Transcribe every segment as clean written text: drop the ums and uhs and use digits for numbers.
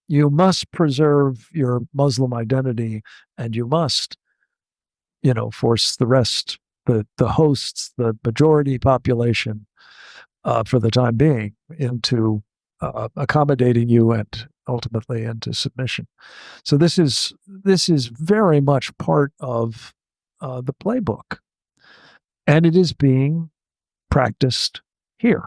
you must preserve your Muslim identity, and you must, force the rest, the hosts, the majority population, for the time being, into accommodating you and ultimately into submission. So this is very much part of the playbook, and it is being practiced here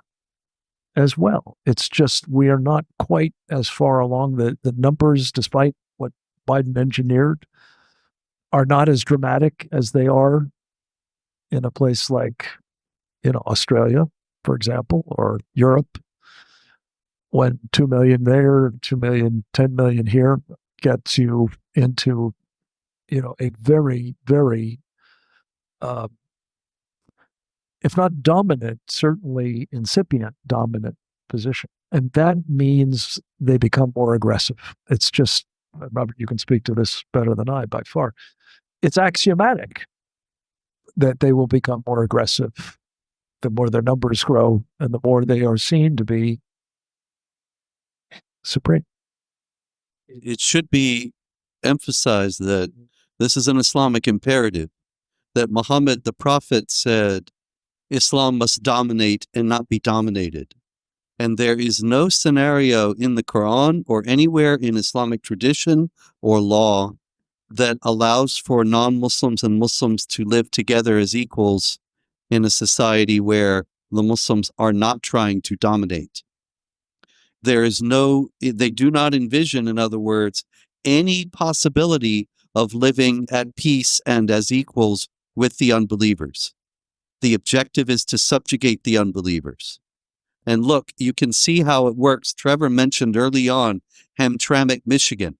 as well. It's just we are not quite as far along. The numbers, despite what Biden engineered, are not as dramatic as they are in a place like Australia, for example, or Europe, when 2 million there, 2 million, 10 million here gets you into, a very, very, uh, if not dominant, certainly incipient dominant position. And that means they become more aggressive. It's just, Robert, you can speak to this better than I by far. It's axiomatic that they will become more aggressive the more their numbers grow and the more they are seen to be supreme. It should be emphasized that this is an Islamic imperative, that Muhammad, the prophet, said Islam must dominate and not be dominated. And there is no scenario in the Quran or anywhere in Islamic tradition or law that allows for non-Muslims and Muslims to live together as equals in a society where the Muslims are not trying to dominate. They do not envision, in other words, any possibility of living at peace and as equals with the unbelievers. The objective is to subjugate the unbelievers. And look, you can see how it works. Trevor mentioned early on Hamtramck, Michigan,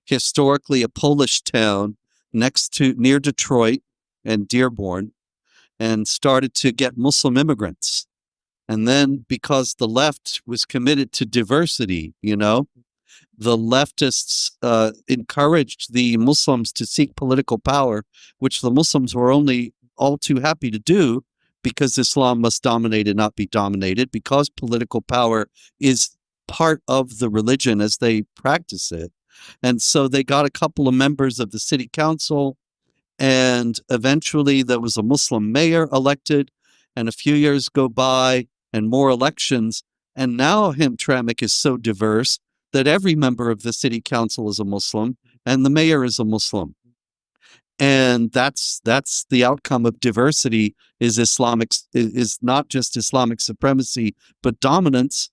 historically a Polish town near Detroit and Dearborn, and started to get Muslim immigrants. And then because the left was committed to diversity, the leftists encouraged the Muslims to seek political power, which the Muslims were only all too happy to do, because Islam must dominate and not be dominated, because political power is part of the religion as they practice it. And so they got a couple of members of the city council, and eventually there was a Muslim mayor elected, and a few years go by and more elections. And now Hamtramck is so diverse that every member of the city council is a Muslim and the mayor is a Muslim. And that's the outcome of diversity, is not just Islamic supremacy, but dominance